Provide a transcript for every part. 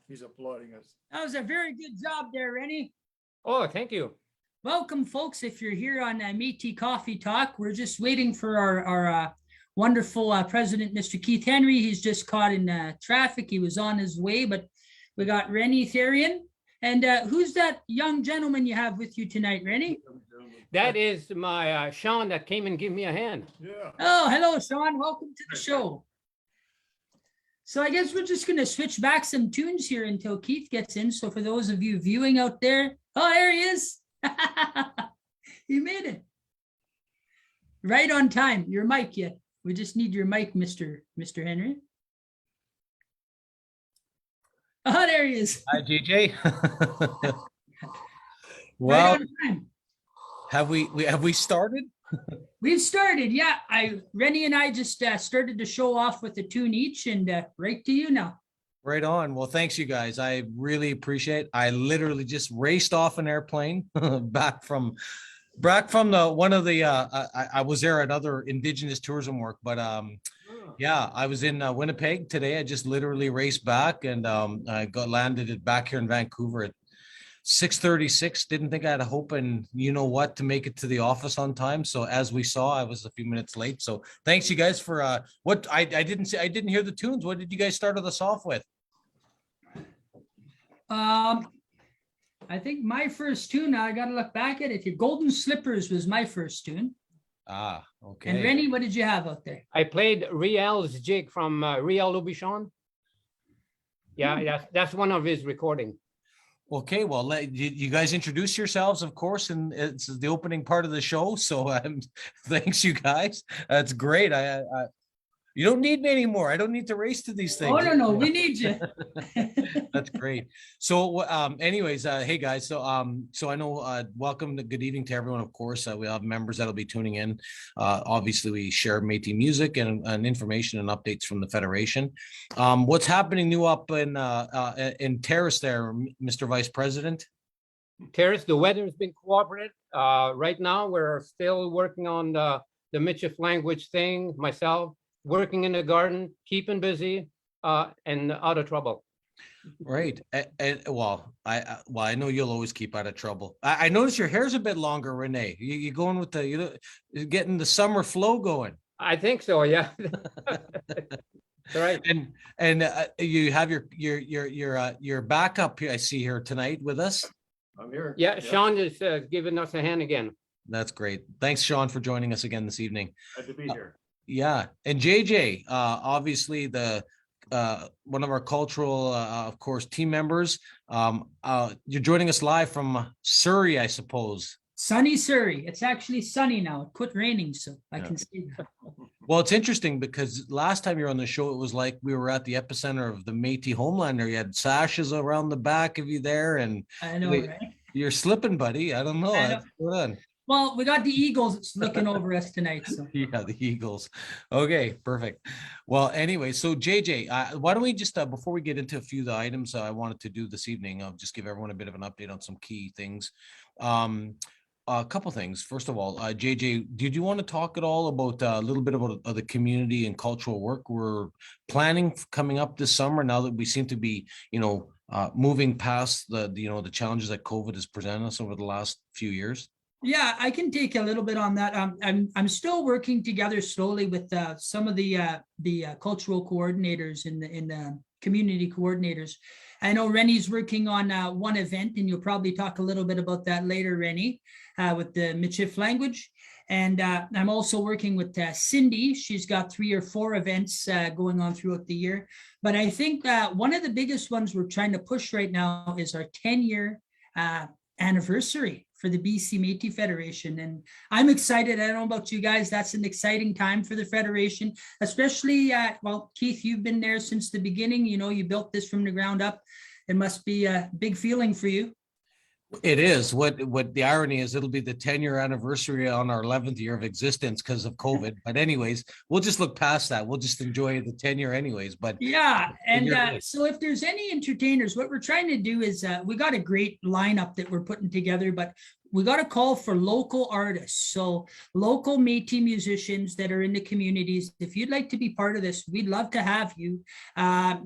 He's applauding us. That was a very good job there, Rennie. Oh, thank you. Welcome, folks. If you're here on Métis Coffee Talk, we're just waiting for our wonderful president, Mr. Keith Henry. He's just caught in traffic. He was on his way, but we got Rennie Therian. And who's that young gentleman you have with you tonight, Rennie? That is my Sean that came and gave me a hand. Yeah. Oh, hello, Sean. Welcome to the show. So I guess we're just going to switch back some tunes here until Keith gets in. So for those of you viewing out there, oh, there he is. You made it. Right on time. Your mic yet. We just need your mic, Mr. Henry. Oh, there he is. Hi, DJ. Right Well, on time. have we started? We've started. Yeah. Rennie and I just started to show off with a tune each, and right to you now. Right on. Well, thanks, you guys. I really appreciate it. I literally just raced off an airplane back from the one of the I was there at other Indigenous tourism work, but yeah, I was in Winnipeg today. I just literally raced back, and I got landed back here in Vancouver at 6:36. Didn't think I had a hope, and you know what, to make it to the office on time. So as we saw, I was a few minutes late. So thanks, you guys, for what I didn't hear the tunes. What did you guys start us off with? I think my first tune, I got to look back at it. Your Golden Slippers was my first tune. Ah, okay. And Rennie, what did you have out there? I played Riel's jig from Riel Lubichon. Yeah, that's one of his recording. Okay, well, you guys introduce yourselves, of course, and it's the opening part of the show. So thanks, you guys. That's great. You don't need me anymore. I don't need to race to these things. Oh, no, we need you. That's great. So anyways, hey guys, so I know, welcome, good evening to everyone. Of course, we have members that'll be tuning in. Obviously we share Métis music and information and updates from the Federation. What's happening new up in Terrace there, Mr. Vice President? Terrace, the weather's been cooperative. Right now, we're still working on the Michif language thing, myself, working in the garden, keeping busy, and out of trouble. Right. And well, I know you'll always keep out of trouble. I notice your hair's a bit longer, Renee. You going with the, you're getting the summer flow going. I think so, yeah. Right. And you have your backup here, I see here tonight with us. I'm here. Yeah, Sean is giving us a hand again. That's great. Thanks, Sean, for joining us again this evening. Glad to be here. Yeah, and JJ, obviously the one of our cultural, of course, team members. You're joining us live from Surrey, I suppose. Sunny Surrey. It's actually sunny now. It quit raining, so I Yeah. can see that. Well, it's interesting because last time you were on the show, it was like we were at the epicenter of the Métis homeland there. You had sashes around the back of you there, and I know, Wait. right? you're slipping, buddy. I don't know. I know. What's going on? Well, we got the Eagles looking over us tonight, so. Yeah, the Eagles. Okay, perfect. Well, anyway, so JJ, why don't we just before we get into a few of the items I wanted to do this evening, I'll just give everyone a bit of an update on some key things. A couple things. First of all, JJ, did you want to talk at all about a little bit about the community and cultural work we're planning coming up this summer? Now that we seem to be, moving past the challenges that COVID has presented us over the last few years. Yeah, I can take a little bit on that. I'm still working together slowly with some of the cultural coordinators in the community coordinators. I know Rennie's working on one event, and you'll probably talk a little bit about that later, Rennie, with the Métis language. And I'm also working with Cindy. She's got 3 or 4 events going on throughout the year. But I think one of the biggest ones we're trying to push right now is our 10-year anniversary for the BC Métis Federation. And I'm excited. I don't know about you guys. That's an exciting time for the Federation, especially, well, Keith, you've been there since the beginning. You built this from the ground up. It must be a big feeling for you. It is. What the irony is, it'll be the 10-year anniversary on our 11th year of existence because of COVID. But anyways, we'll just look past that. We'll just enjoy the 10-year anyways. But yeah, and you're right. so if there's any entertainers, what we're trying to do is we got a great lineup that we're putting together, but we got a call for local artists. So local Métis musicians that are in the communities. If you'd like to be part of this, we'd love to have you.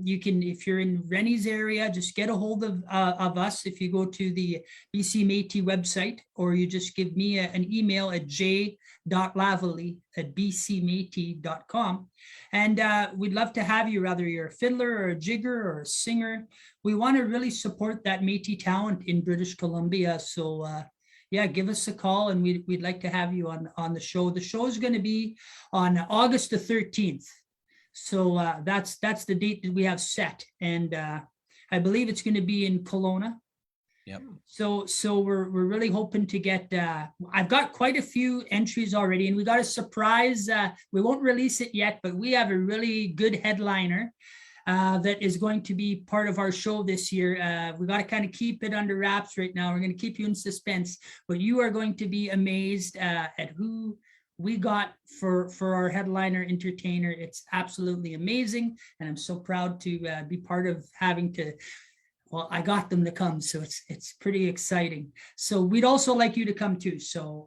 You can, if you're in Rennie's area, just get a hold of us. If you go to the BC Métis website, or you just give me an email at j.lavalley@bcmétis.com. And we'd love to have you, whether you're a fiddler or a jigger or a singer. We want to really support that Métis talent in British Columbia. So yeah, give us a call, and we'd like to have you on the show. The show is going to be on August the 13th. So that's the date that we have set. And I believe it's going to be in Kelowna. Yep. So we're really hoping to get, I've got quite a few entries already, and we got a surprise. We won't release it yet, but we have a really good headliner that is going to be part of our show this year. We got to kind of keep it under wraps right now. We're going to keep you in suspense, but you are going to be amazed at who we got for our headliner entertainer. It's absolutely amazing, and I'm so proud to be part of having to. Well, I got them to come, so it's pretty exciting. So we'd also like you to come too. So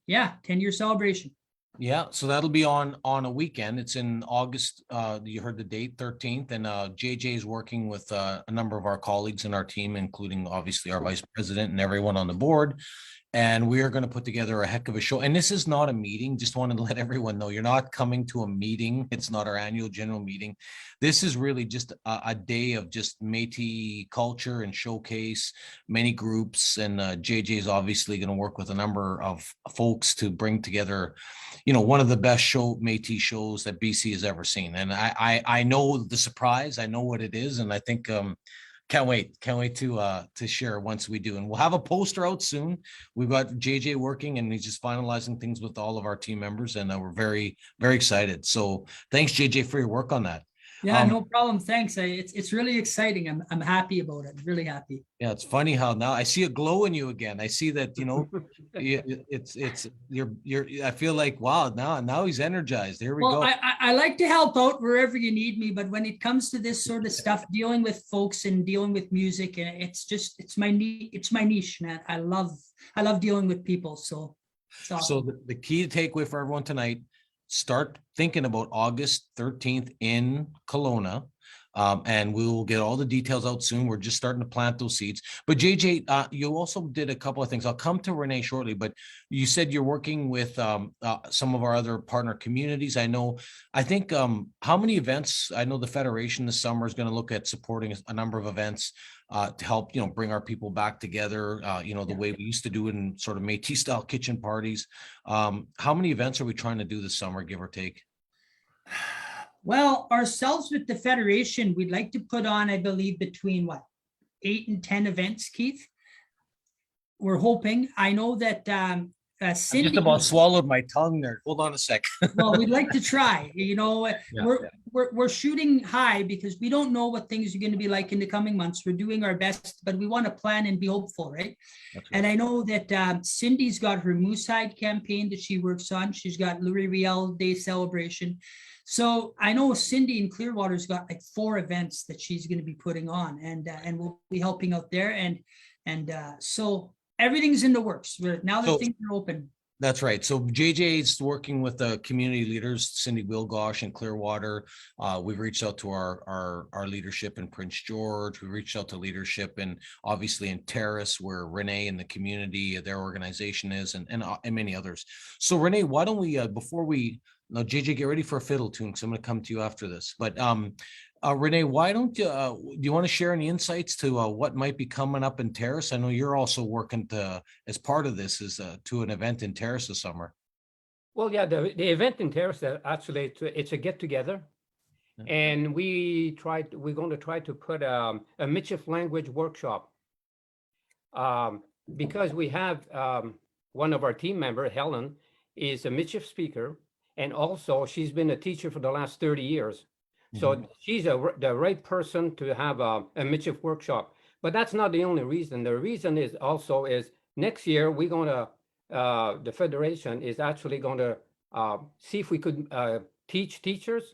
yeah, 10-year celebration. Yeah, so that'll be on a weekend. It's in August. You heard the date, 13th, and JJ is working with a number of our colleagues in our team, including obviously our vice president and everyone on the board. And we are going to put together a heck of a show. And this is not a meeting. Just wanted to let everyone know you're not coming to a meeting. It's not our annual general meeting. This is really just a day of just Métis culture and showcase many groups. And JJ is obviously going to work with a number of folks to bring together, one of the best Métis shows that BC has ever seen. And I know the surprise. I know what it is. And I think can't wait to share once we do. And we'll have a poster out soon. We've got JJ working, and he's just finalizing things with all of our team members, and we're very, very excited. So thanks, JJ, for your work on that. Yeah, no problem. Thanks. It's really exciting. I'm happy about it. Really happy. Yeah, it's funny how now I see a glow in you again. I see that, you're I feel like, wow, now he's energized. Here we go. I like to help out wherever you need me, but when it comes to this sort of stuff, dealing with folks and dealing with music, it's my niche, man. I love dealing with people. So it's awesome. So the key takeaway for everyone tonight: start thinking about August 13th in Kelowna. And we will get all the details out soon. We're just starting to plant those seeds. But JJ, you also did a couple of things. I'll come to Renee shortly, but you said you're working with some of our other partner communities. I think how many events? I know the Federation this summer is going to look at supporting a number of events to help, bring our people back together, the way we used to do it in sort of Métis style kitchen parties. How many events are we trying to do this summer, give or take? Well, ourselves with the Federation, we'd like to put on, I believe, between 8 and 10 events, Keith. We're hoping. I know that I Cindy. just about swallowed my tongue there. Hold on a sec. Well, we'd like to try. We're shooting high because we don't know what things are going to be like in the coming months. We're doing our best, but we want to plan and be hopeful, right? And I know that Cindy's got her Moose Hide campaign that she works on. She's got Louis Riel Day celebration. So I know Cindy in Clearwater's got 4 events that she's going to be putting on, and we'll be helping out there. And so everything's in the works. Now that things are open. That's right. So JJ's working with the community leaders, Cindy Wilgosh in Clearwater. We've reached out to our leadership in Prince George. We reached out to leadership in obviously in Terrace, where Renee and the community, their organization is, and many others. So Renee, why don't we now JJ, get ready for a fiddle tune because I'm going to come to you after this. But Renee, why don't you do you want to share any insights to what might be coming up in Terrace? I know you're also working as part of this to an event in Terrace this summer. Well, yeah, the event in Terrace, actually, it's a get together. And we're going to try to put a Michif language workshop. Because we have one of our team members, Helen, is a Michif speaker. And also she's been a teacher for the last 30 years. So she's the right person to have a Michif workshop. But that's not the only reason. The reason is next year we're going to, the Federation is actually going to see if we could teach teachers.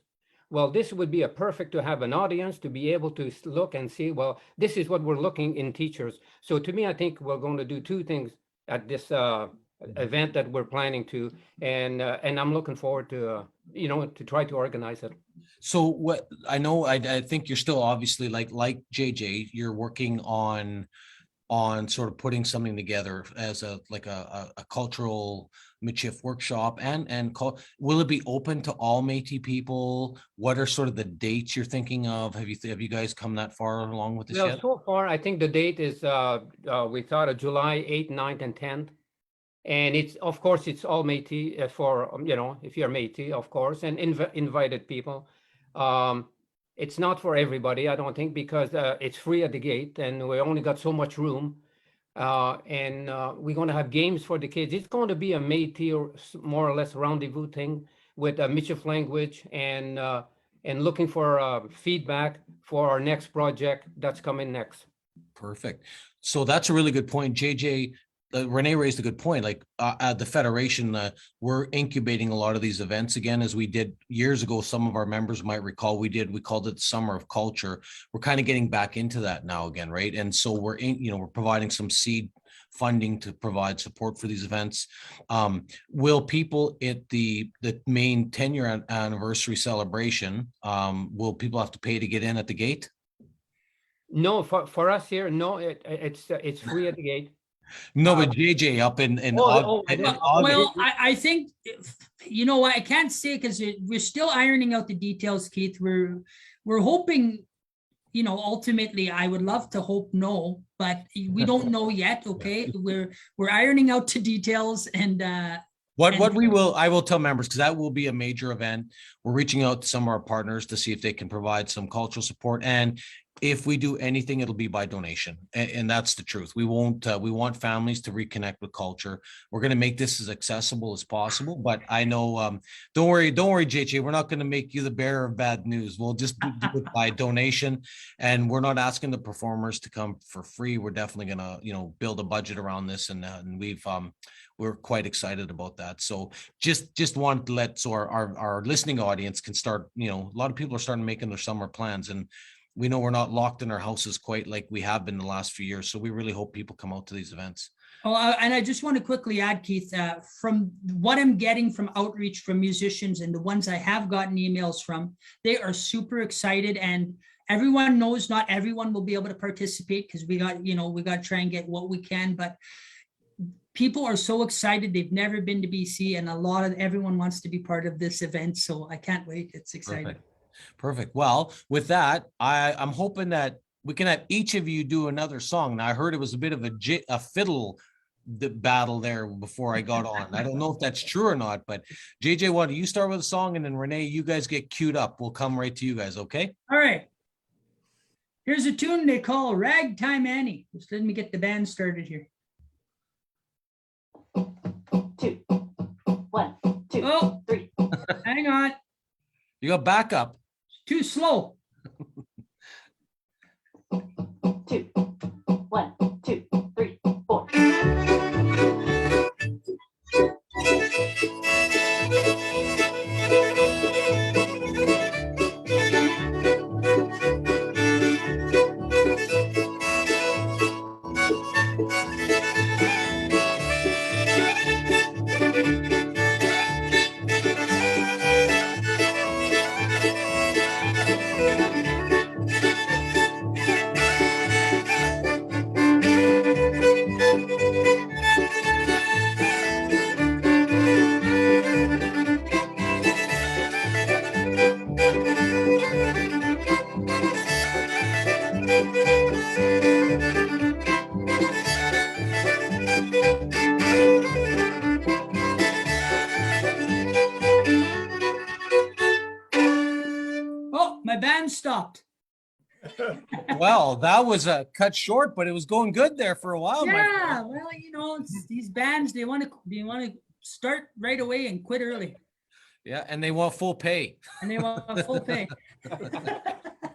Well, this would be a perfect to have an audience to be able to look and see, well, this is what we're looking in teachers. So to me, I think we're going to do 2 things at this event that we're planning to, and I'm looking forward to to try to organize it. So what I know, I think you're still obviously like JJ, you're working on sort of putting something together as a cultural Michif workshop, and will it be open to all Métis people? What are sort of the dates you're thinking of? Have you guys come that far along with this yet? So far, I think the date is we thought of July 8th, 9th, and 10th. And it's, of course, it's all Métis for, if you're Métis, of course, and invited people. It's not for everybody, I don't think, because it's free at the gate and we only got so much room. And we're going to have games for the kids. It's going to be a Métis or more or less rendezvous thing with a Michif language, and looking for feedback for our next project that's coming next. Perfect. So that's a really good point, JJ. Renee raised a good point. Like at the Federation, we're incubating a lot of these events again, as we did years ago. Some of our members might recall we called it the Summer of Culture. We're kind of getting back into that now again, right? And so we're providing some seed funding to provide support for these events. Will people at the main 10-year anniversary celebration, will people have to pay to get in at the gate? No, for us here, no, it's free at the gate. No, but JJ up in August. Well, I think, I can't say because we're still ironing out the details, Keith. We're hoping, ultimately, I would love to hope no, but we don't know yet. Okay, we're ironing out the details, and I will tell members, because that will be a major event. We're reaching out to some of our partners to see if they can provide some cultural support, and if we do anything, it'll be by donation. And that's the truth. We want families to reconnect with culture. We're going to make this as accessible as possible, but I know, don't worry, JJ, we're not going to make you the bearer of bad news. We'll just do it by donation. And we're not asking the performers to come for free. We're definitely going to, build a budget around this. And we're quite excited about that. So just want to let, so our listening audience can start, a lot of people are starting making their summer plans, and we know we're not locked in our houses quite like we have been the last few years. So we really hope people come out to these events. Oh, and I just want to quickly add, Keith, from what I'm getting from outreach from musicians and the ones I have gotten emails from, they are super excited. And everyone knows not everyone will be able to participate because we got to try and get what we can, but people are so excited. They've never been to BC, and everyone wants to be part of this event. So I can't wait. It's exciting. Perfect. Well, with that, I'm hoping that we can have each of you do another song. Now, I heard it was a bit of a fiddle battle there before I got on. I don't know if that's true or not, but JJ, why don't you start with a song, and then Renee, you guys get queued up. We'll come right to you guys, okay? All right. Here's a tune they call Ragtime Annie. Just let me get the band started here. 2, 1, 2, Oh, 3. hang on. You got backup. Too slow. 2, 1, 2, 3, 4. Oh, my band stopped. Well, that was cut short, but it was going good there for a while. Yeah, well, it's these bands, they want to start right away and quit early, Yeah, and they want full pay. and they want full pay.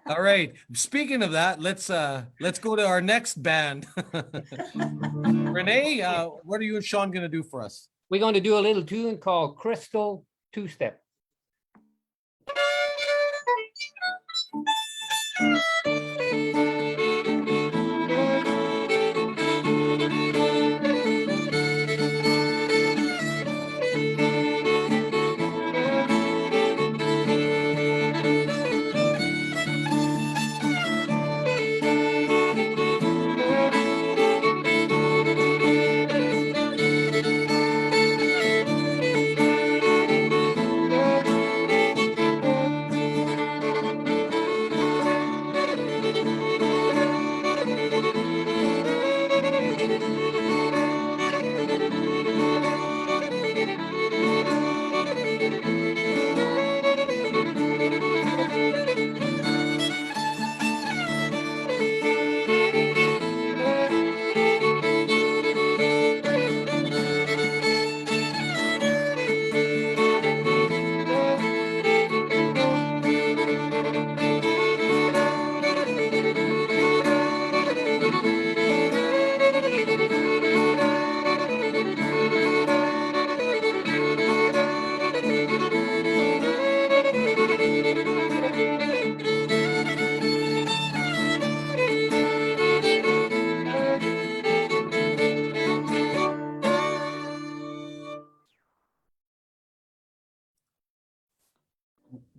All right. Speaking of that, let's go to our next band. Renee, what are you and Sean going to do for us? We're going to do a little tune called Crystal Two-Step.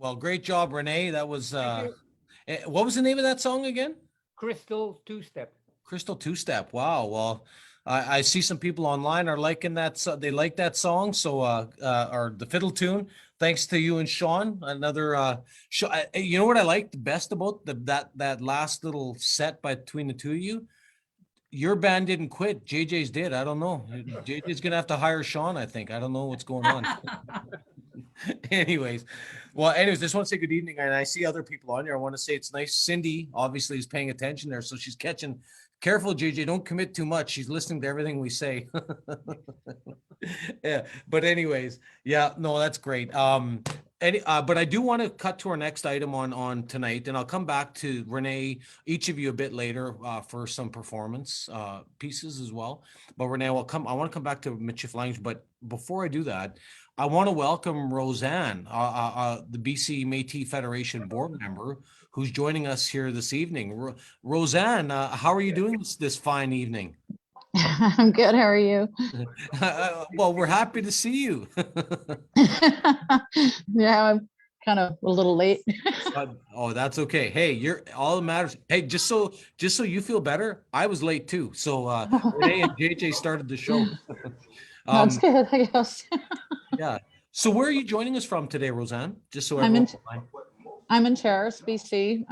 Well, great job, Renee. That was Thank what was the name of that song again? Crystal Two-Step. Crystal Two-Step. Wow. Well, I see some people online are liking that. So they like that song. So, or the fiddle tune. Thanks to you and Sean. Another you know what I liked the best about that last little set between the two of you? Your band didn't quit. JJ's did. I don't know. JJ's gonna have to hire Sean, I think. I don't know what's going on. Anyways, just want to say good evening. And I see other people on here. I want to say it's nice. Cindy obviously is paying attention there. So she's catching. Careful, JJ, don't commit too much. She's listening to everything we say. Yeah. But anyways, yeah, no, that's great. But I do want to cut to our next item on tonight, and I'll come back to Renee, each of you a bit later for some performance pieces as well. But Renee, I want to come back to Midship Language. But before I do that, I want to welcome Roseanne, the BC Métis Federation board member, who's joining us here this evening. Roseanne, how are you doing this fine evening? I'm good. How are you? Well, we're happy to see you. Yeah, kind of a little late. Oh, that's okay. Hey, you're all that matters. Hey, just so you feel better, I was late too. So Renee and JJ started the show. That's Um, good, I guess. yeah. So where are you joining us from today, Roseanne? Just so I'm in, everyone. I'm in Terrace, BC.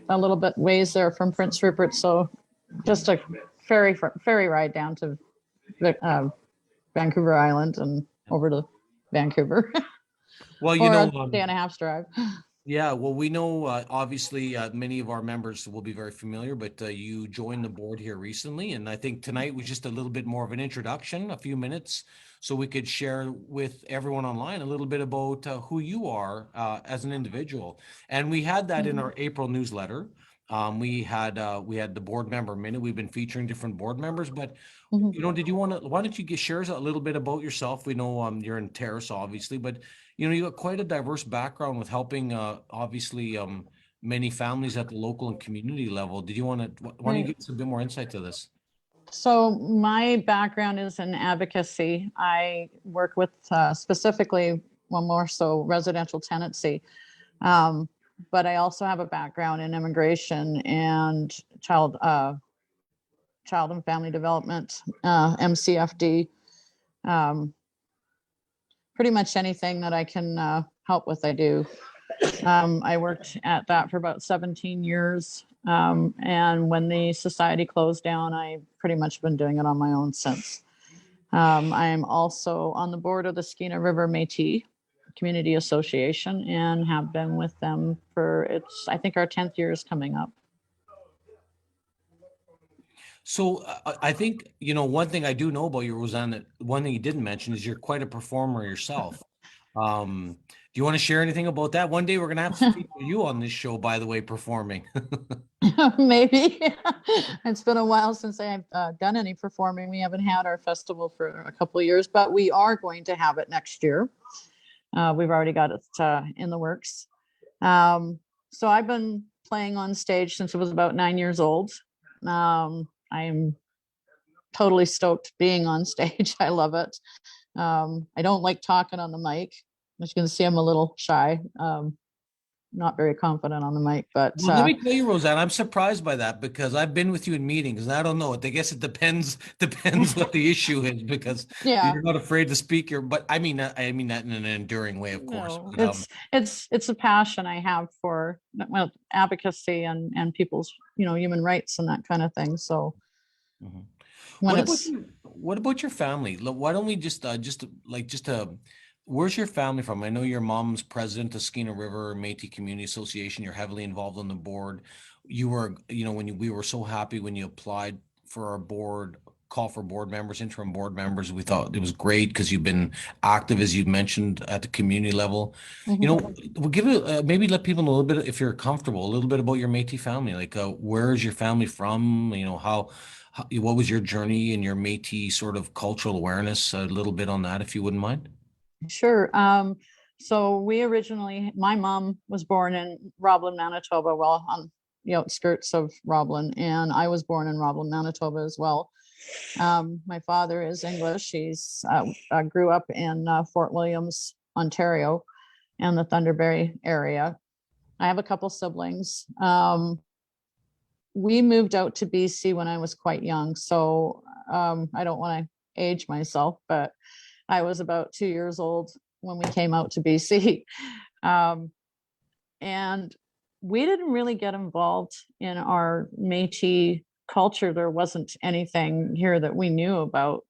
A little bit ways there from Prince Rupert, so just a ferry ride down to Vancouver Island and over to Vancouver, Well, or a day and a half's drive. yeah, well, we know obviously many of our members will be very familiar, but you joined the board here recently, and I think tonight was just a little bit more of an introduction, a few minutes, so we could share with everyone online a little bit about who you are as an individual. And we had that in our April newsletter. We had the board member minute. We've been featuring different board members, but Mhm. did you want to? Why don't you share us a little bit about yourself? We know you're in Terrace, obviously, but you got quite a diverse background with helping, obviously, many families at the local and community level. Did you want to, why don't you Right. give us a bit more insight to this? So my background is in advocacy. I work with specifically, well, more so residential tenancy. But I also have a background in immigration and child and family development, MCFD. Um, Pretty much anything that I can help with, I do. I worked at that for about 17 years. And when the society closed down, I pretty much been doing it on my own since. I am also on the board of the Skeena River Métis Community Association and have been with them for I think our 10th year is coming up. So I think, one thing I do know about you, Roseanne, that one thing you didn't mention is you're quite a performer yourself. Do you want to share anything about that? One day we're going to have to feature you on this show, by the way, performing. Maybe. It's been a while since I've done any performing. We haven't had our festival for a couple of years, but we are going to have it next year. We've already got it in the works. So I've been playing on stage since I was about 9 years old. I'm totally stoked being on stage. I love it. I don't like talking on the mic. As you can see, I'm a little shy. Not very confident on the mic, but Well, let me tell you, Roseanne, I'm surprised by that because I've been with you in meetings and I don't know. I guess it depends what the issue is because yeah, you're not afraid to speak your, but I mean that in an enduring way, of course. no, But, it's a passion I have for, well, advocacy and people's, human rights and that kind of thing. So mhm. when What about your family? Why don't we where's your family from? I know your mom's president of Skeena River Métis Community Association. You're heavily involved on the board. You were, we were so happy when you applied for our board call for board members, interim board members. We thought it was great because you've been active, as you mentioned, at the community level. We'll give it, maybe let people know a little bit, if you're comfortable, a little bit about your Métis family. Like, where is your family from? What was your journey and your Métis sort of cultural awareness? A little bit on that, if you wouldn't mind. Sure. So my mom was born in Roblin, Manitoba, well, on the outskirts of Roblin, and I was born in Roblin, Manitoba as well. My father is English. He's grew up in Fort Williams, Ontario, and the Thunderberry area. I have a couple siblings. We moved out to BC when I was quite young, so I don't want to age myself, but I was about 2 years old when we came out to BC. And we didn't really get involved in our Métis culture. There wasn't anything here that we knew about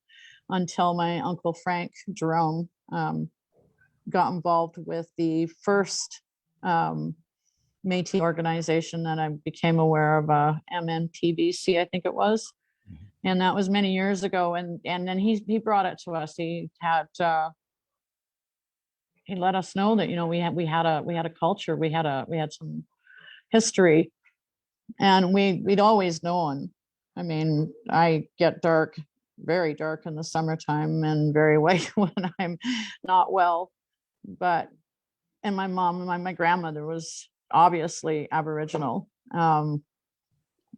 until my uncle Frank Jerome got involved with the first Métis organization that I became aware of, MNTVC, I think it was. And that was many years ago. And then he brought it to us. He let us know that, we had a culture, we had some history, and we'd always known. I mean, I get very dark in the summertime and very white when I'm not well. And my mom and my grandmother was obviously Aboriginal.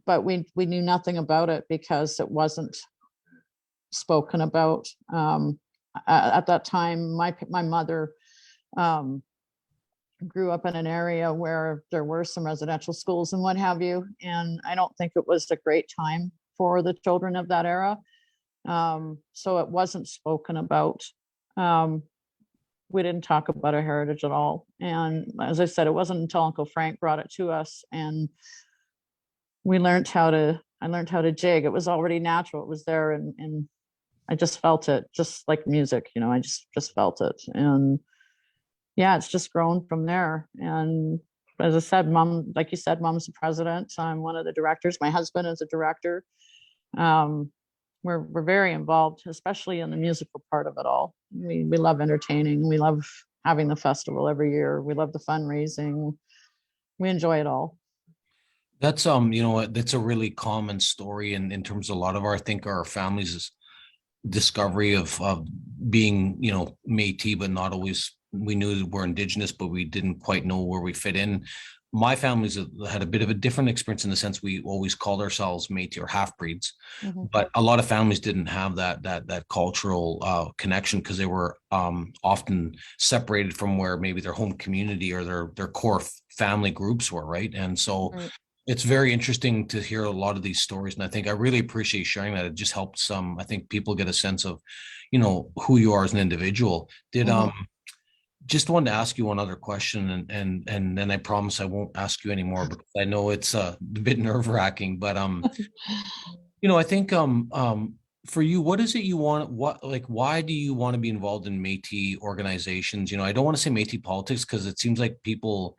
But we knew nothing about it because it wasn't spoken about. At that time, my mother grew up in an area where there were some residential schools and what have you. And I don't think it was a great time for the children of that era. So it wasn't spoken about. We didn't talk about our heritage at all. And as I said, it wasn't until Uncle Frank brought it to us and I learned how to jig. It was already natural. It was there and I just felt it, just like music, I just felt it. And yeah, it's just grown from there. And as I said, mom, like you said, mom's the president. I'm one of the directors. My husband is a director. We're very involved, especially in the musical part of it all. We love entertaining. We love having the festival every year. We love the fundraising. We enjoy it all. That's that's a really common story in terms of a lot of I think our families' discovery of being, Métis, but not always. We knew that we're Indigenous, but we didn't quite know where we fit in. My family's had a bit of a different experience in the sense we always called ourselves Métis or half breeds, but a lot of families didn't have that cultural connection because they were often separated from where maybe their home community or their core family groups were, right? And so it's very interesting to hear a lot of these stories. And I think I really appreciate sharing that. It just helped I think people get a sense of, who you are as an individual. Just wanted to ask you one other question and then I promise I won't ask you anymore because I know it's a bit nerve-wracking, but I think for you, what is it you want? Why do you want to be involved in Métis organizations? I don't want to say Métis politics because it seems like people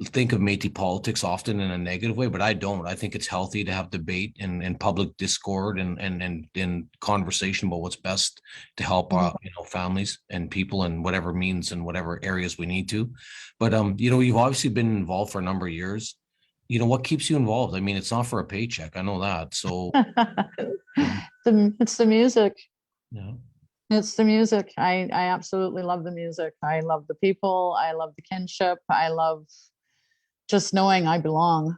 think of Métis politics often in a negative way, but I don't. I think it's healthy to have debate and public discord and conversation about what's best to help families and people in whatever means and whatever areas we need to. But you've obviously been involved for a number of years. What keeps you involved? I mean, it's not for a paycheck. I know that. So it's the music. Yeah. It's the music. I absolutely love the music. I love the people. I love the kinship. I love just knowing I belong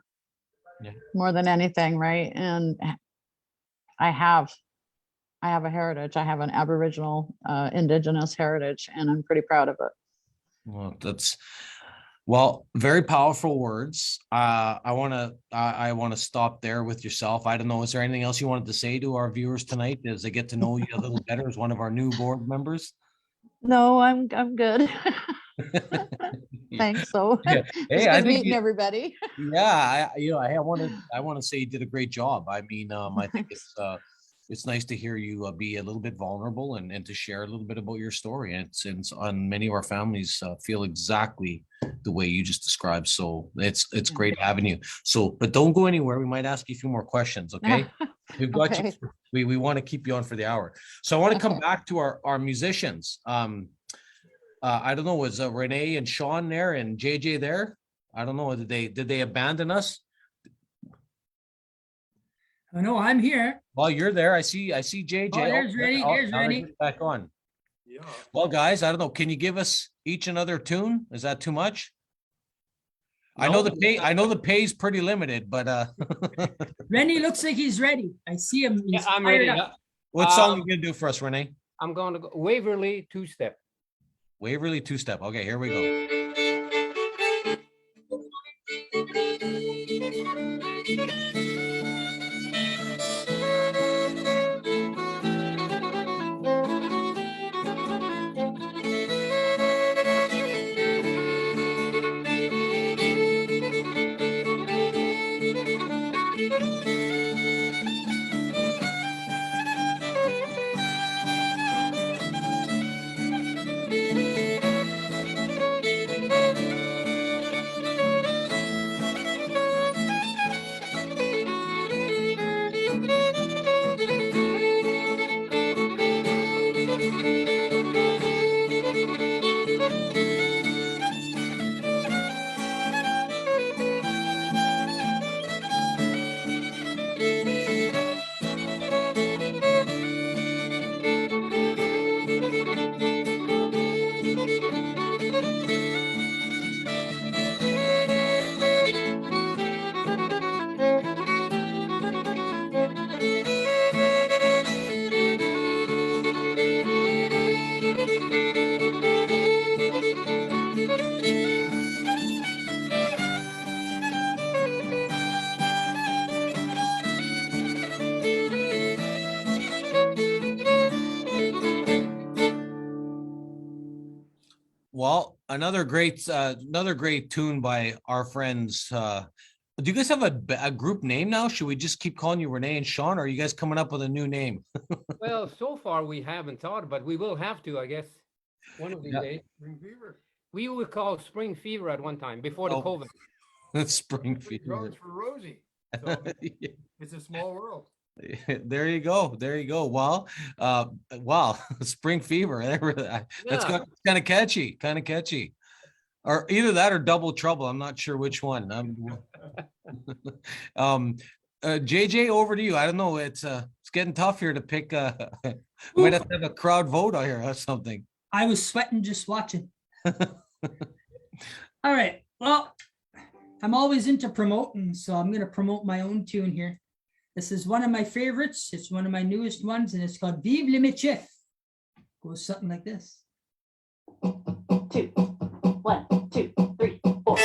more than anything, right? And I have a heritage. I have an Aboriginal, Indigenous heritage, and I'm pretty proud of it. Well, very powerful words. I want to stop there with yourself. I don't know. Is there anything else you wanted to say to our viewers tonight as they get to know you a little better as one of our new board members? No, I'm good. Thanks. So Yeah. it's Hey, I good think meeting everybody. Yeah, I want to say you did a great job. I mean, I think it's nice to hear you be a little bit vulnerable and to share a little bit about your story. And it's on many of our families feel exactly the way you just described. So it's great having you. So, but don't go anywhere. We might ask you a few more questions. Okay. We've got Okay. you. We want to keep you on for the hour. So I want to come back to our musicians. I don't know, was Renee and Sean there and JJ there? I don't know. Did they abandon us? Oh, no, I'm here. Well, you're there. I see JJ. Oh, there's Rennie. There's now they're Rennie. getting back on. Yeah. Well, guys, I don't know. Can you give us each another tune? Is that too much? I know the pay's pretty limited, but Rennie looks like he's ready. I see him. He's I'm fired ready. up. what song are you gonna do for us, Renee? I'm going to go Waverly two-step. Waverly two-step. Okay, here we go. Another great tune by our friends. Do you guys have a group name now? Should we just keep calling you Renee and Sean, or are you guys coming up with a new name? Well, so far we haven't thought, but we will have to, I guess, one of these Yeah. days. We were called Spring Fever at one time before the Oh. COVID. That's Spring Fever. Roads for Rosie. So it's a small world. There you go. There you go. Well, wow, Spring Fever. That's Yeah. kind of catchy. Kind of catchy. Or either that or Double Trouble. I'm not sure which one. JJ, over to you. I don't know. It's getting tough here to pick. Might have to have a crowd vote out here or something. I was sweating just watching. All right. Well, I'm always into promoting, so I'm going to promote my own tune here. This is one of my favorites. It's one of my newest ones, and it's called Vive le Métis. Goes something like this. 2, 1, 2, 3, 4.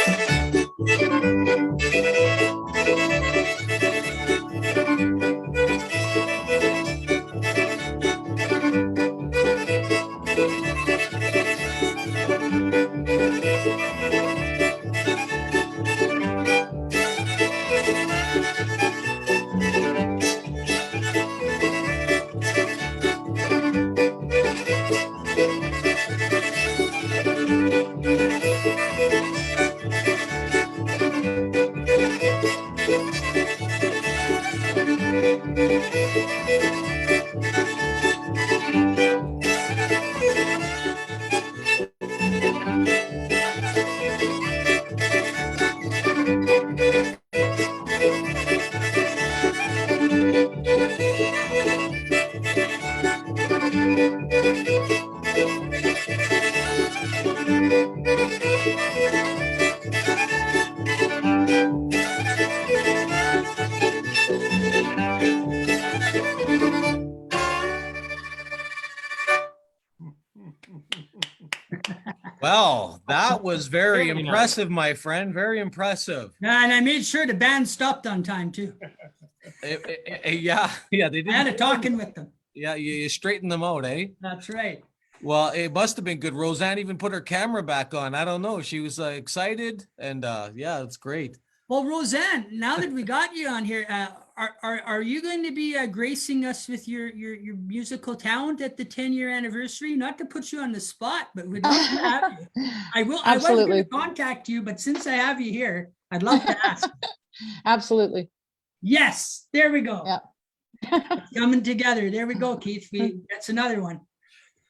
Well, that was very Very nice. impressive, my friend. Very impressive. And I made sure the band stopped on time too. Yeah, they I didn't. had a talking with them. Yeah, you straightened them out, eh? That's right. Well, it must have been good. Roseanne even put her camera back on. I don't know. She was excited, and yeah, it's great. Well, Roseanne, now that we got you on here, are you going to be gracing us with your musical talent at the 10-year anniversary? Not to put you on the spot, but we'd love to have you. I was going Absolutely. to contact you, but since I have you here, I'd love to ask. Absolutely. Yes, there we go. Yeah. Coming together. There we go, Keith. That's another one.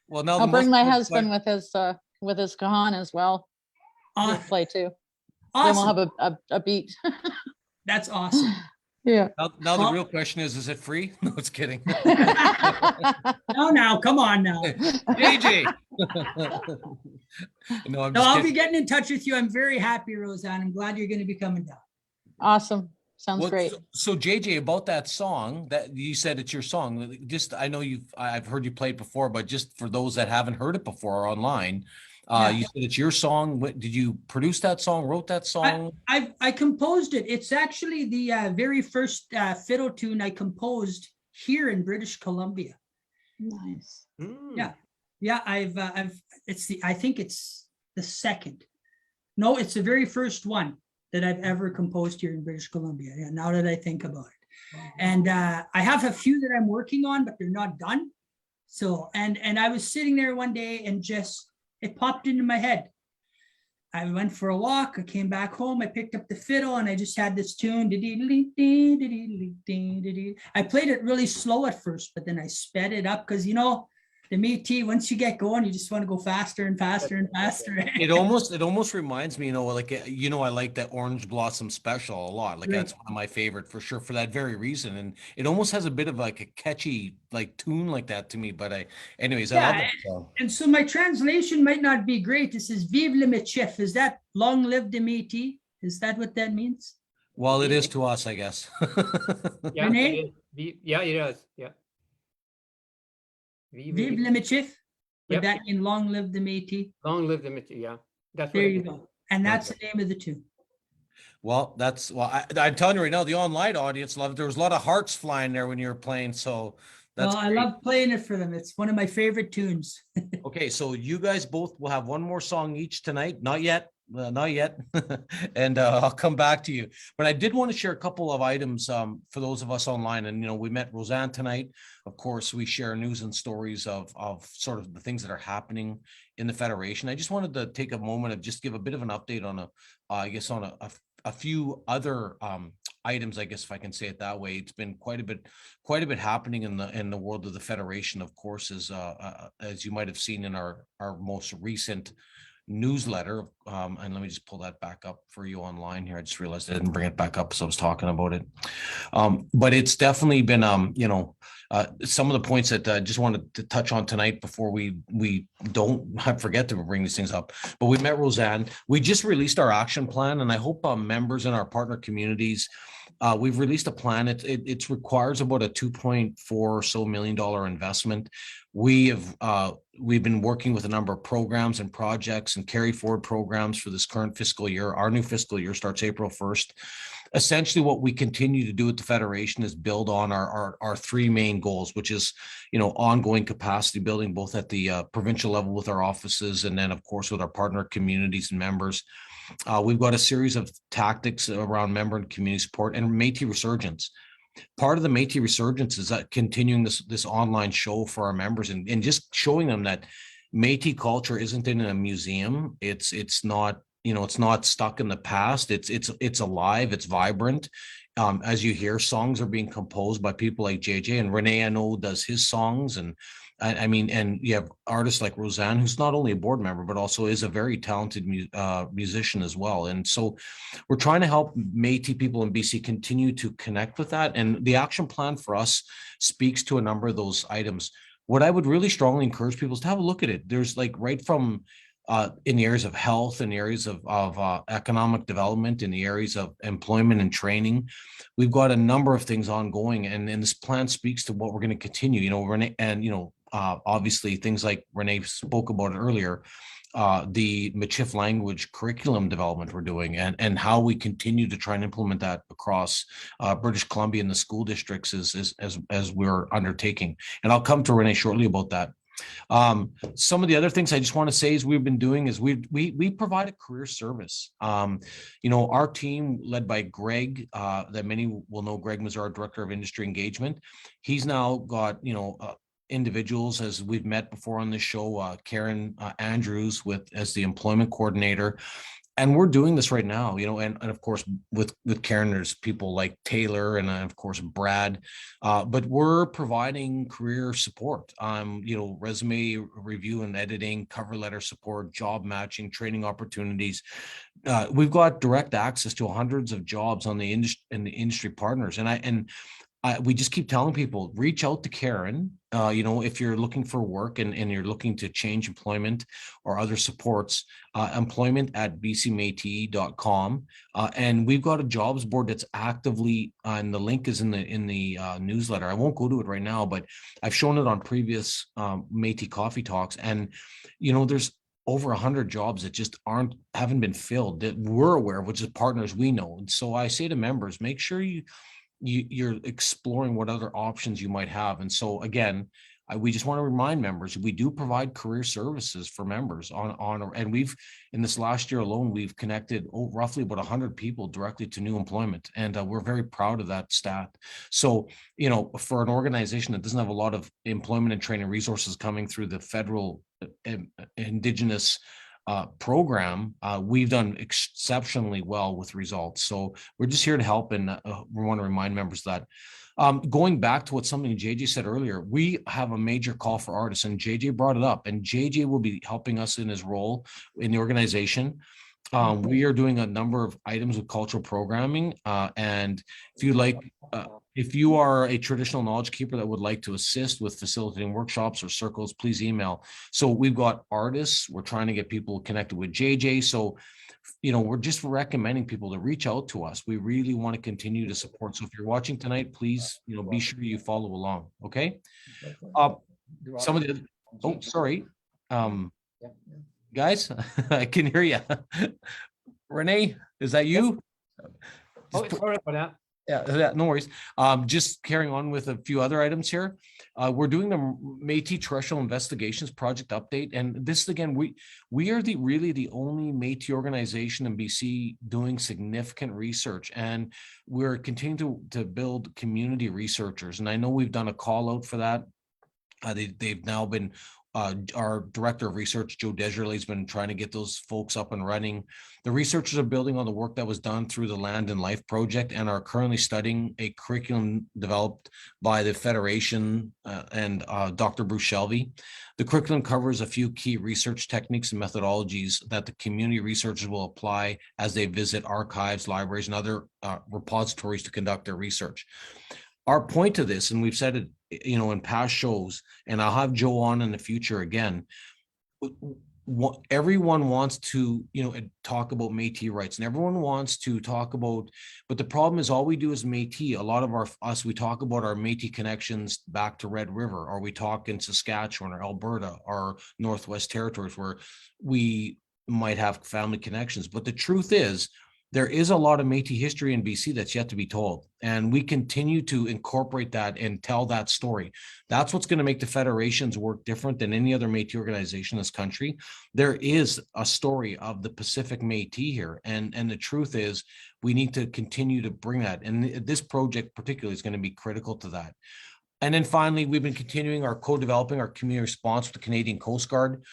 Well, now I'll the bring most my important husband with his cajon as well. He'll Aw- play too. Then Awesome. we'll have a beat. That's awesome. Yeah. Now the Well- real question is it free? No, it's kidding. No, now, come on now. JJ. No, I'm No, just I'll kidding. be getting in touch with you. I'm very happy, Roseanne. I'm glad you're going to be coming down. Awesome. Sounds Well, great. so JJ, about that song that you said it's your song. Just I know I've heard you play it before, but just for those that haven't heard it before online, Yeah. you said it's your song. Did you produce that song? Wrote that song? I composed it. It's actually the very first fiddle tune I composed here in British Columbia. Nice. Yeah. Yeah, I think it's the second. No, it's the very first one that I've ever composed here in British Columbia. Yeah, now that I think about it. And I have a few that I'm working on, but they're not done. So, and I was sitting there one day and just, it popped into my head. I went for a walk, I came back home, I picked up the fiddle and I just had this tune. I played it really slow at first, but then I sped it up because, the Métis, once you get going, you just want to go faster and faster and faster. It almost reminds me, I like that Orange Blossom Special a lot. Like Right. that's one of my favorite for sure for that very reason. And it almost has a bit of like a catchy like tune like that to me. But anyways, I love Yeah, that song. And so my translation might not be great. It says Vive le Métis. Is that long live the Métis? Is that what that means? Well, it is to us, I guess. Yeah, Renee? it is. Yeah, it is. Yeah. Vive le Métis? Would Yep. that mean long live the Métis? Long live the Métis. Yeah, that's what There it you is. go. And that's the name of the tune. I'm telling you right now, the online audience loved. There was a lot of hearts flying there when you were playing. So That's Well, I great. love playing it for them. It's one of my favorite tunes. Okay, so you guys both will have one more song each tonight. Not yet, not yet. And I'll come back to you. But I did want to share a couple of items for those of us online. And, we met Roseanne tonight. Of course, we share news and stories of sort of the things that are happening in the Federation. I just wanted to take a moment and just give a bit of an update on a few other items, I guess, if I can say it that way. It's been quite a bit happening in the world of the Federation, of course, as you might have seen in our most recent newsletter. And let me just pull that back up for you online here. I just realized I didn't bring it back up as I was talking about it. But it's definitely been, some of the points that I just wanted to touch on tonight before we don't forget to bring these things up. But we met Roseanne. We just released our action plan, and I hope members in our partner communities, we've released a plan. It requires about a $2.4 million investment. We've been working with a number of programs and projects and carry forward programs for this current fiscal year. Our new fiscal year starts April 1st. Essentially, what we continue to do at the Federation is build on our three main goals, which is, ongoing capacity building, both at the provincial level with our offices, and then, of course, with our partner communities and members. We've got a series of tactics around member and community support and Métis Resurgence. Part of the Métis Resurgence is that continuing this online show for our members and just showing them that Métis culture isn't in a museum. It's not, it's not stuck in the past. It's alive. It's vibrant. As you hear, songs are being composed by people like JJ, and Renee, I know, does his songs. And and you have artists like Roseanne, who's not only a board member, but also is a very talented musician as well. And so we're trying to help Métis people in BC continue to connect with that. And the action plan for us speaks to a number of those items. What I would really strongly encourage people is to have a look at it. There's right from in the areas of health, in the areas of economic development, in the areas of employment and training. We've got a number of things ongoing, and this plan speaks to what we're going to continue. Renee, and obviously things like Renee spoke about earlier, the Michif language curriculum development we're doing, and how we continue to try and implement that across British Columbia and the school districts as we're undertaking. And I'll come to Renee shortly about that. Some of the other things I just want to say is we've been doing is we provide a career service. Our team led by Greg, that many will know, Greg was our Director of Industry Engagement. He's now got, individuals, as we've met before on this show, Karen Andrews as the employment coordinator. And we're doing this right now, and of course, with Karen, there's people like Taylor and of course, Brad, but we're providing career support, resume review and editing, cover letter support, job matching, training opportunities. We've got direct access to hundreds of jobs on the industry partners. And we just keep telling people, reach out to Karen, if you're looking for work and you're looking to change employment or other supports, employment@bcmate.com. And we've got a jobs board that's actively, and the link is in the newsletter. I won't go to it right now, but I've shown it on previous Métis Coffee Talks. And, there's over 100 jobs that just haven't been filled that we're aware of, which is partners we know. And so I say to members, make sure you're exploring what other options you might have. And so again, we just want to remind members, we do provide career services for members and we've, in this last year alone, we've connected roughly about 100 people directly to new employment. And we're very proud of that stat. So, for an organization that doesn't have a lot of employment and training resources coming through the federal Indigenous program, we've done exceptionally well with results. So we're just here to help, and we want to remind members that. Going back to something JJ said earlier, we have a major call for artists, and JJ brought it up, and JJ will be helping us in his role in the organization. We are doing a number of items with cultural programming, and if you are a traditional knowledge keeper that would like to assist with facilitating workshops or circles, please email. So we've got artists. We're trying to get people connected with JJ. So, we're just recommending people to reach out to us. We really want to continue to support. So if you're watching tonight, please, be sure you follow along. Okay. Some of the, sorry. Guys, I can hear you. Renee, is that you? Oh, sorry for that. Yeah, no worries. Just carrying on with a few other items here. We're doing the Métis Terrestrial Investigations Project update, and this again, we are really the only Métis organization in BC doing significant research, and we're continuing to build community researchers. And I know we've done a call out for that. They've now been. Our director of research, Joe Desjardins, has been trying to get those folks up and running. The researchers are building on the work that was done through the Land and Life project and are currently studying a curriculum developed by the Federation and Dr. Bruce Shelby. The curriculum covers a few key research techniques and methodologies that the community researchers will apply as they visit archives, libraries, and other repositories to conduct their research. Our point to this, and we've said it, in past shows, and I'll have Joe on in the future again. Everyone wants to, talk about Métis rights, and everyone wants to talk about, but the problem is all we do is Métis. A lot of us, we talk about our Métis connections back to Red River, or we talk in Saskatchewan or Alberta or Northwest Territories where we might have family connections. But the truth is, there is a lot of Métis history in BC that's yet to be told, and we continue to incorporate that and tell that story. That's what's going to make the federations work different than any other Métis organization in this country. There is a story of the Pacific Métis here, and the truth is we need to continue to bring that, and this project particularly is going to be critical to that. And then finally, we've been continuing our co-developing our community response with the Canadian Coast Guard.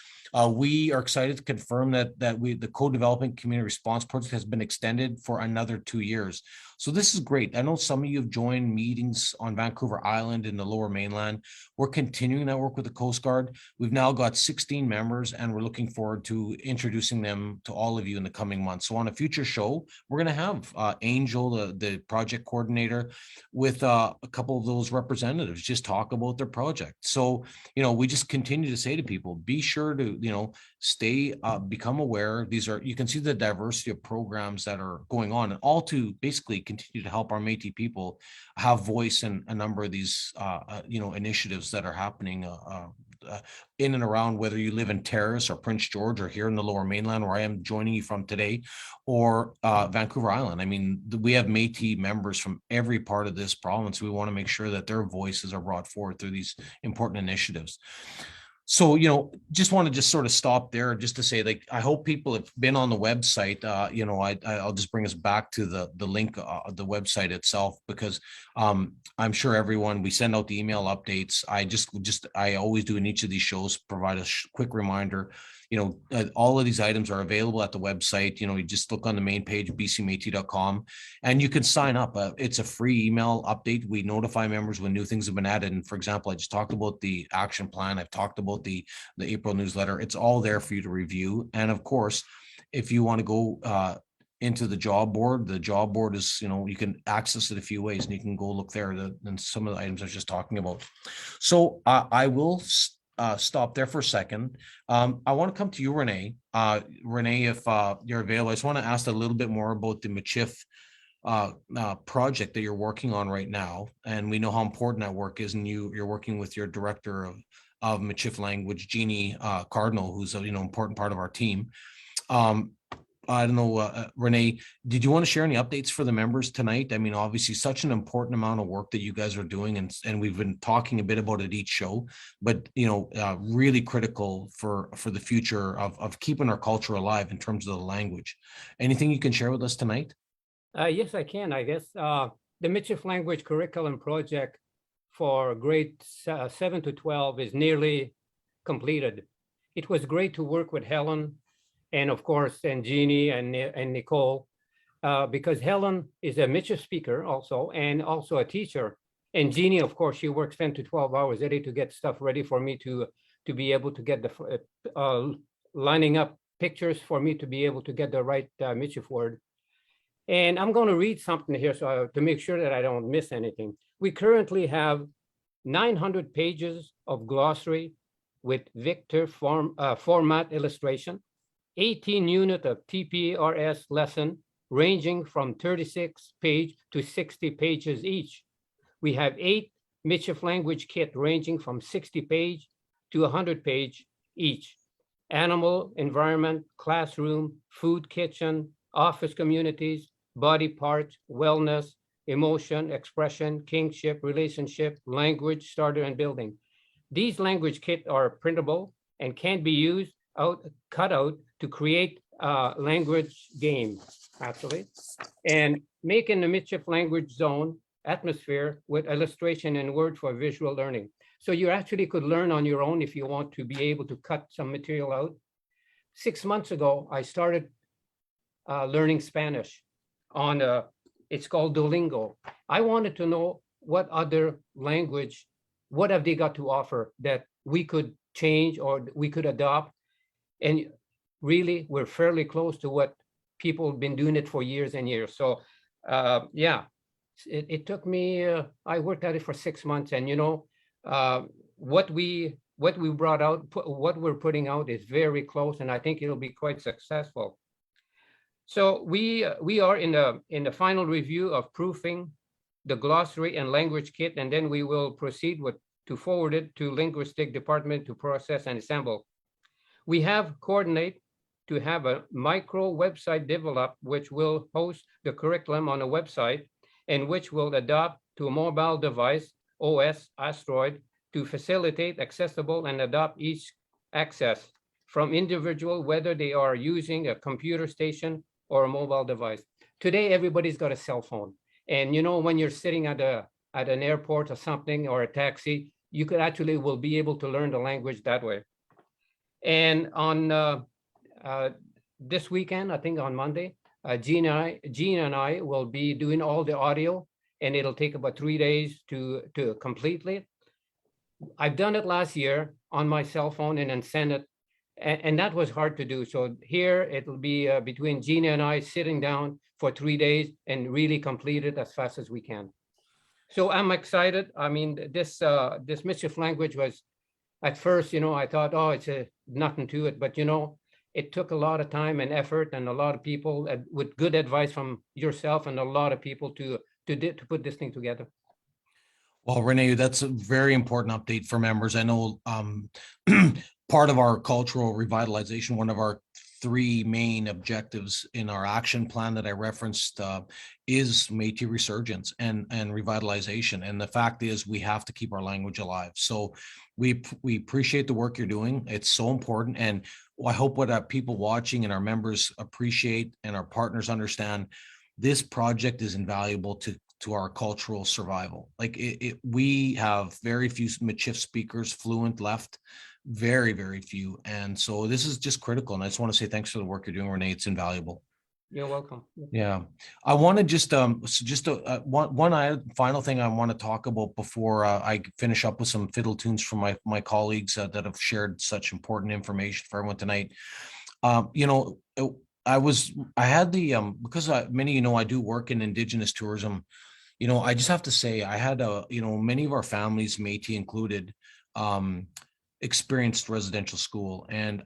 We are excited to confirm that the co-developing community response project has been extended for another 2 years. So this is great. I know some of you have joined meetings on Vancouver Island in the Lower Mainland. We're continuing that work with the Coast Guard. We've now got 16 members, and we're looking forward to introducing them to all of you in the coming months. So on a future show, we're going to have Angel, the project coordinator, with a couple of those representatives just talk about their project. So, we just continue to say to people, be sure to, stay, become aware. You can see the diversity of programs that are going on, and all to basically continue to help our Métis people have voice in a number of these, initiatives that are happening in and around, whether you live in Terrace or Prince George or here in the Lower Mainland, where I am joining you from today, or Vancouver Island. I mean, we have Métis members from every part of this province. We want to make sure that their voices are brought forward through these important initiatives. So, just want to just sort of stop there just to say, I hope people have been on the website. I'll just bring us back to the link, the website itself, because I'm sure we send out the email updates. I always do in each of these shows, provide a quick reminder. All of these items are available at the website. You just look on the main page, bcmétis.com, and you can sign up. It's a free email update. We notify members when new things have been added. And for example, I just talked about the action plan. I've talked about the April newsletter. It's all there for you to review. And of course, if you want to go into the job board is, you can access it a few ways, and you can go look there and some of the items I was just talking about. So I will stop there for a second. I want to come to you, Renee. Renee, if you're available, I just want to ask a little bit more about the Michif project that you're working on right now. And we know how important that work is, and you're working with your director of Michif language, Jeannie Cardinal, who's an important part of our team. I don't know, Renee, did you want to share any updates for the members tonight? I mean, obviously such an important amount of work that you guys are doing, and we've been talking a bit about it each show, but really critical for the future of keeping our culture alive in terms of the language. Anything you can share with us tonight? Yes, I can, I guess. The Michif language curriculum project for grade 7 to 12 is nearly completed. It was great to work with Helen, and of course, and Jeannie and Nicole, because Helen is a Michif speaker also, and also a teacher. And Jeannie, of course, she works 10 to 12 hours a day to get stuff ready for me to be able to get the lining up pictures for me to be able to get the right Michif word. And I'm going to read something here so to make sure that I don't miss anything. We currently have 900 pages of glossary with Victor format illustration, 18 units of TPRS lesson ranging from 36 page to 60 pages each. We have 8 Michif language kit ranging from 60 page to 100 page each. Animal, environment, classroom, food kitchen, office communities, body parts, wellness, emotion, expression, kingship, relationship, language, starter, and building. These language kits are printable and can be used cut out to create a language game, actually, and making the Michif language zone atmosphere with illustration and word for visual learning. So you actually could learn on your own if you want to be able to cut some material out. 6 months ago, I started learning Spanish on it's called Duolingo. I wanted to know what other language, what have they got to offer that we could change or we could adopt. And really, we're fairly close to what people have been doing it for years and years. So yeah, it took me, I worked at it for 6 months, and what we brought out, what we're putting out is very close, and I think it'll be quite successful. So we are in the final review of proofing the glossary and language kit, and then we will proceed to forward it to linguistic department to process and assemble. We have coordinate to have a micro website developed, which will host the curriculum on a website and which will adapt to a mobile device, OS, Asteroid, to facilitate accessible and adopt each access from individual, whether they are using a computer station or a mobile device. Today, everybody's got a cell phone. And when you're sitting at an airport or something, or a taxi, you could actually will be able to learn the language that way. And on this weekend, I think on Monday, Gina and I will be doing all the audio, and it'll take about 3 days to completely. I've done it last year on my cell phone and then send it, and that was hard to do. So here it'll be between Gina and I sitting down for 3 days and really complete it as fast as we can. So I'm excited. I mean, this Michif language was, at first, I thought, oh, it's nothing to it, but it took a lot of time and effort and a lot of people with good advice from yourself and a lot of people to put this thing together. Well, Renee, that's a very important update for members. I know part of our cultural revitalization, one of our 3 main objectives in our action plan that I referenced is Métis resurgence and revitalization. And the fact is, we have to keep our language alive. So we appreciate the work you're doing. It's so important. And I hope what people watching and our members appreciate and our partners understand, this project is invaluable to our cultural survival. Like we have very few Michif speakers fluent left, very, very few. And so this is just critical. And I just want to say thanks for the work you're doing, Renee. It's invaluable. You're welcome. Yeah. I want to just one final thing I want to talk about before I finish up with some fiddle tunes from my colleagues that have shared such important information for everyone tonight. I had the because many I do work in Indigenous tourism. I just have to say, I had many of our families, Métis included, experienced residential school, and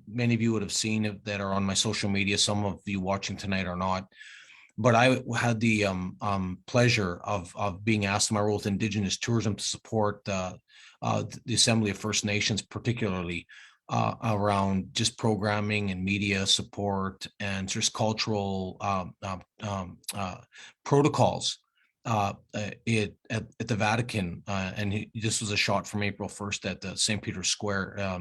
many of you would have seen it that are on my social media. Some of you watching tonight are not, but I had the pleasure of being asked in my role with Indigenous tourism to support the Assembly of First Nations, particularly around just programming and media support and just cultural protocols at the Vatican. And this was a shot from April 1st at the St. Peter's Square.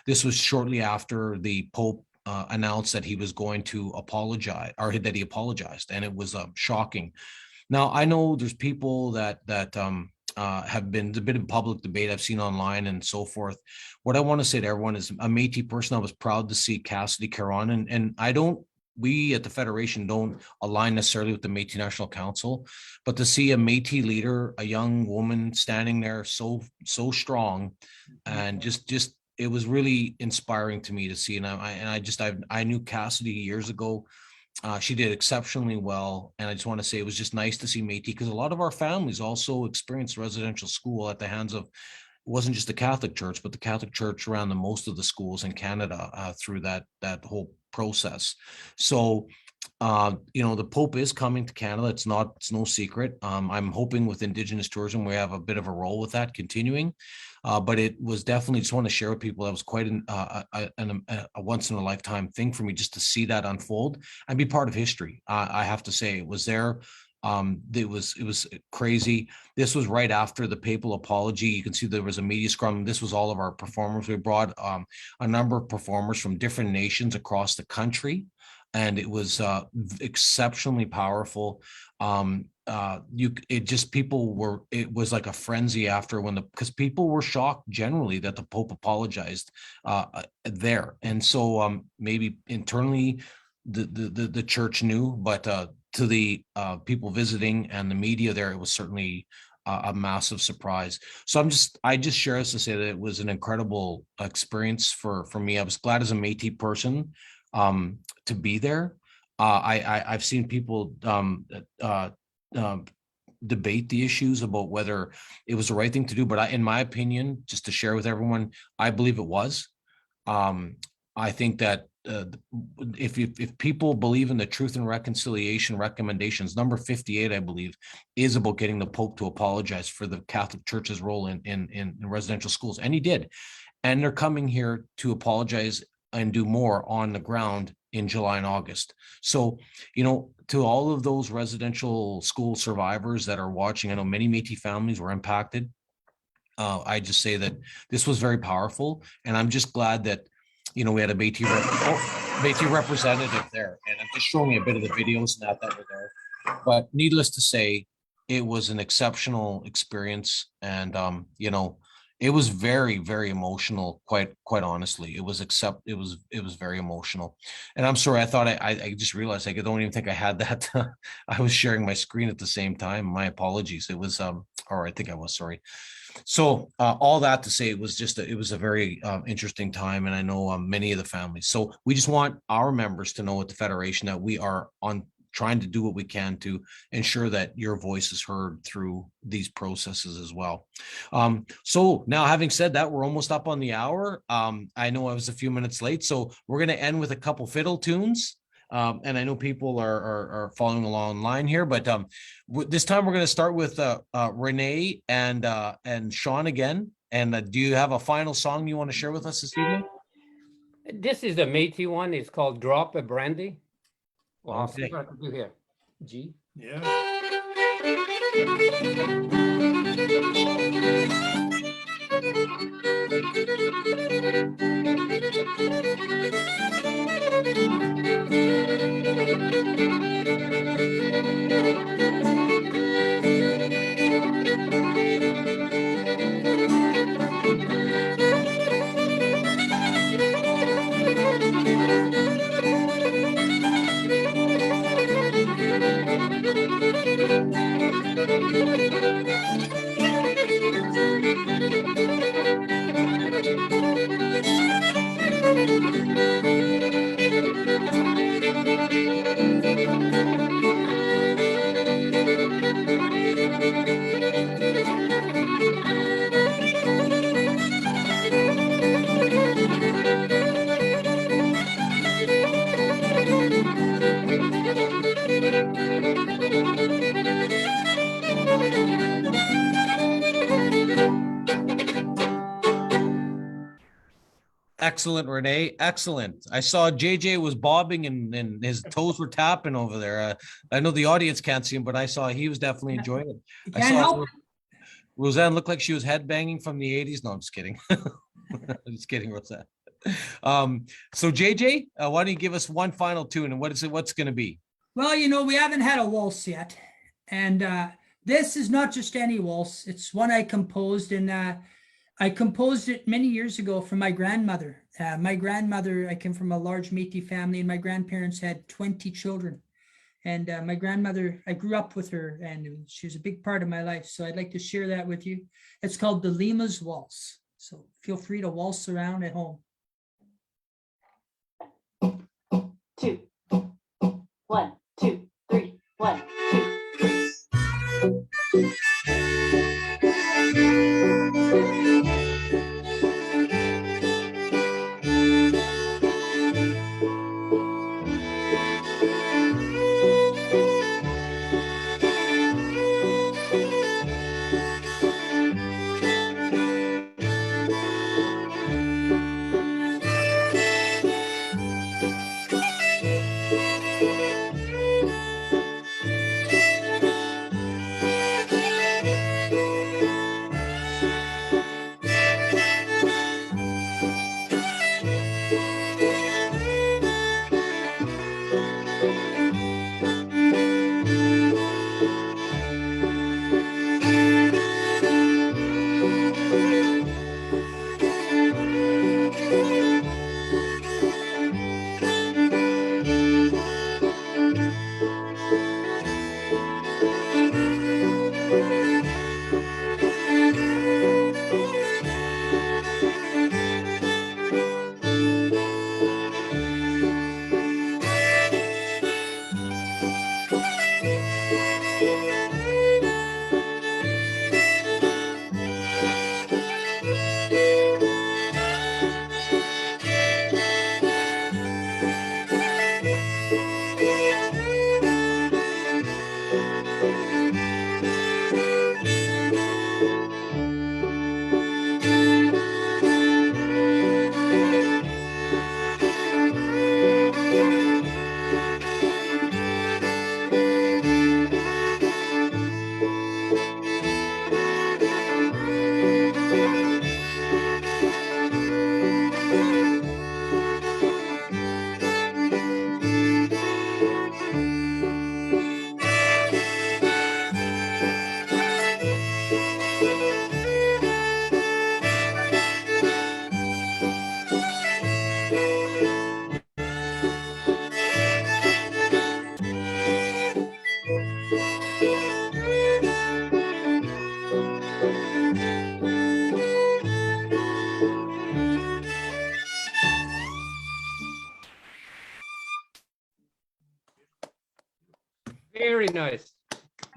This was shortly after the Pope announced that he was going to apologize, or that he apologized, and it was shocking. Now, I know there's people that have been a bit of public debate I've seen online and so forth. What I want to say to everyone is, a Métis person, I was proud to see Cassidy Caron, and we at the Federation don't align necessarily with the Métis National Council, but to see a Métis leader, a young woman standing there so strong, and just it was really inspiring to me to see. And I knew Cassidy years ago. She did exceptionally well. And I just want to say it was just nice to see Métis, because a lot of our families also experienced residential school at the hands of, it wasn't just the Catholic Church, but the Catholic Church ran the most of the schools in Canada through that whole process. So, the Pope is coming to Canada. It's no secret. I'm hoping with Indigenous tourism, we have a bit of a role with that continuing. But it was definitely, just want to share with people, that was quite a once in a lifetime thing for me, just to see that unfold and be part of history. I have to say, it was there. it was crazy. This was right after the papal apology. You can see there was a media scrum. This was all of our performers. We brought a number of performers from different nations across the country, and it was exceptionally powerful. It was like a frenzy after because people were shocked generally that the Pope apologized there. And so maybe internally the church knew, but to the people visiting and the media there, it was certainly a massive surprise. So I just share this to say that it was an incredible experience for me. I was glad as a Métis person to be there. I've seen people debate the issues about whether it was the right thing to do, but in my opinion, just to share with everyone, I believe it was. I think that if people believe in the Truth and Reconciliation recommendations, number 58, I believe, is about getting the Pope to apologize for the Catholic Church's role in residential schools, and he did. And they're coming here to apologize and do more on the ground in July and August. So, to all of those residential school survivors that are watching, I know many Métis families were impacted. I just say that this was very powerful, and I'm just glad that we had a Métis representative there, and I'm just showing you a bit of the videos that were there. But needless to say, it was an exceptional experience, and it was very, very emotional. Quite honestly, it was very emotional. And I'm sorry, I thought I just realized I don't even think I had that. I was sharing my screen at the same time. My apologies. It was or I think I was, sorry. So all that to say, it was a very interesting time, and I know many of the families. So we just want our members to know at the Federation that we are trying to do what we can to ensure that your voice is heard through these processes as well. So now, having said that, we're almost up on the hour. I know I was a few minutes late, so we're going to end with a couple fiddle tunes. And I know people are following along online here, but this time we're going to start with Renee and Sean again. And do you have a final song you want to share with us this evening? This is the Métis one. It's called Drop a Brandy. Well, I'll see Okay. what I can do here. G. Yeah. Excellent, Renee. Excellent. I saw JJ was bobbing and his toes were tapping over there. I know the audience can't see him, but I saw he was definitely enjoying it. You I can't saw help it. Roseanne looked like she was headbanging from the 80s. No, I'm just kidding. I'm just kidding, Roseanne. So JJ, why don't you give us one final tune, and what's going to be? Well, we haven't had a waltz yet. And this is not just any waltz. It's one I composed, and I composed it many years ago for my grandmother. I came from a large Métis family, and my grandparents had 20 children. And my grandmother, I grew up with her, and she was a big part of my life. So I'd like to share that with you. It's called the Lima's Waltz. So feel free to waltz around at home. 2, 1, 2, 3, 1, 2. nice.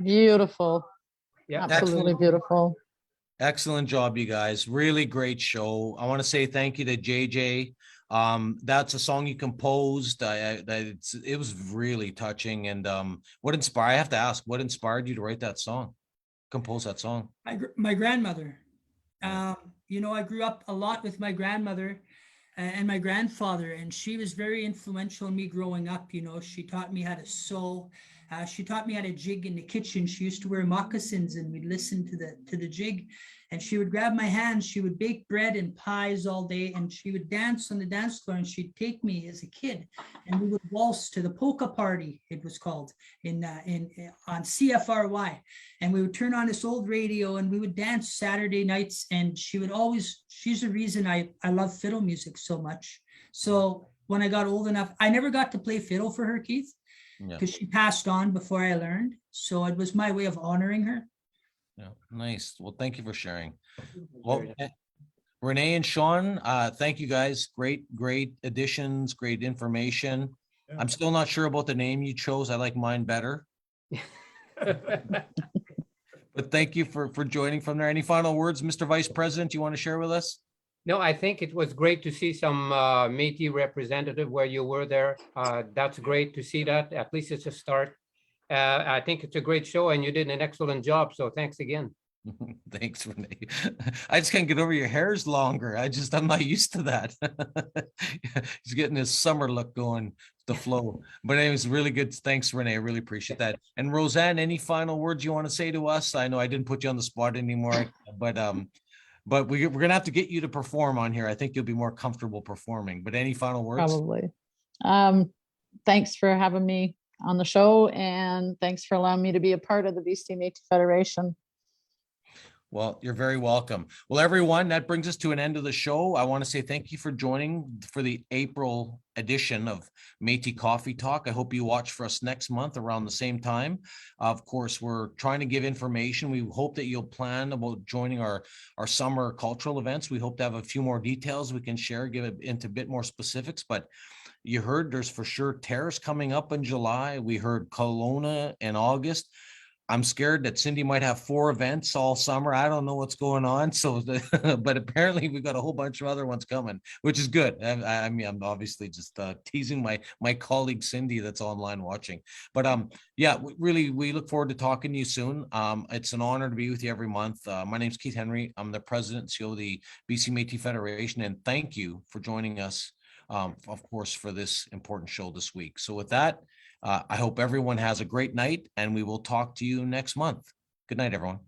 Beautiful. Yeah. Absolutely beautiful. Excellent job, you guys. Really great show. I want to say thank you to JJ. That's a song you composed. It was really touching. And I have to ask, what inspired you to write that song, compose that song? My grandmother. I grew up a lot with my grandmother and my grandfather, and she was very influential in me growing up. She taught me how to sew. She taught me how to jig in the kitchen. She used to wear moccasins, and we'd listen to the jig. And she would grab my hands. She would bake bread and pies all day, and she would dance on the dance floor. And she'd take me as a kid, and we would waltz to the polka party. It was called on CFRY, and we would turn on this old radio, and we would dance Saturday nights. And she's the reason I love fiddle music so much. So when I got old enough, I never got to play fiddle for her, Keith, because she passed on before I learned. So it was my way of honoring her. Yeah, nice. Well, thank you for sharing. Well, Renee and Sean, thank you guys. Great additions, great information. Yeah. I'm still not sure about the name you chose. I like mine better. But thank you for joining from there. Any final words, Mr. Vice President, you want to share with us? No, I think it was great to see some Métis representative where you were there. That's great to see that. At least it's a start. I think it's a great show and you did an excellent job. So thanks again. Thanks, Renee. I just can't get over your hair's longer. I'm not used to that. He's getting his summer look going, the flow. But anyways, really good. Thanks, Renee. I really appreciate that. And Roseanne, any final words you want to say to us? I know I didn't put you on the spot anymore, but we're gonna have to get you to perform on here. I think you'll be more comfortable performing. But any final words? Probably. Thanks for having me on the show, and thanks for allowing me to be a part of the BC Métis Federation. Well, you're very welcome. Well, everyone, that brings us to an end of the show. I want to say thank you for joining for the April edition of Métis Coffee Talk. I hope you watch for us next month around the same time. Of course, we're trying to give information. We hope that you'll plan about joining our summer cultural events. We hope to have a few more details we can share, give it into a bit more specifics, but you heard there's for sure Terrace coming up in July. We heard Kelowna in August. I'm scared that Cindy might have 4 events all summer. I don't know what's going on. So, but apparently we've got a whole bunch of other ones coming, which is good. I mean, I'm obviously just teasing my colleague Cindy that's online watching. But yeah, we look forward to talking to you soon. It's an honor to be with you every month. My name's Keith Henry. I'm the president and CEO of the BC Métis Federation, and thank you for joining us. Of course, for this important show this week. So with that, I hope everyone has a great night, and we will talk to you next month. Good night, everyone.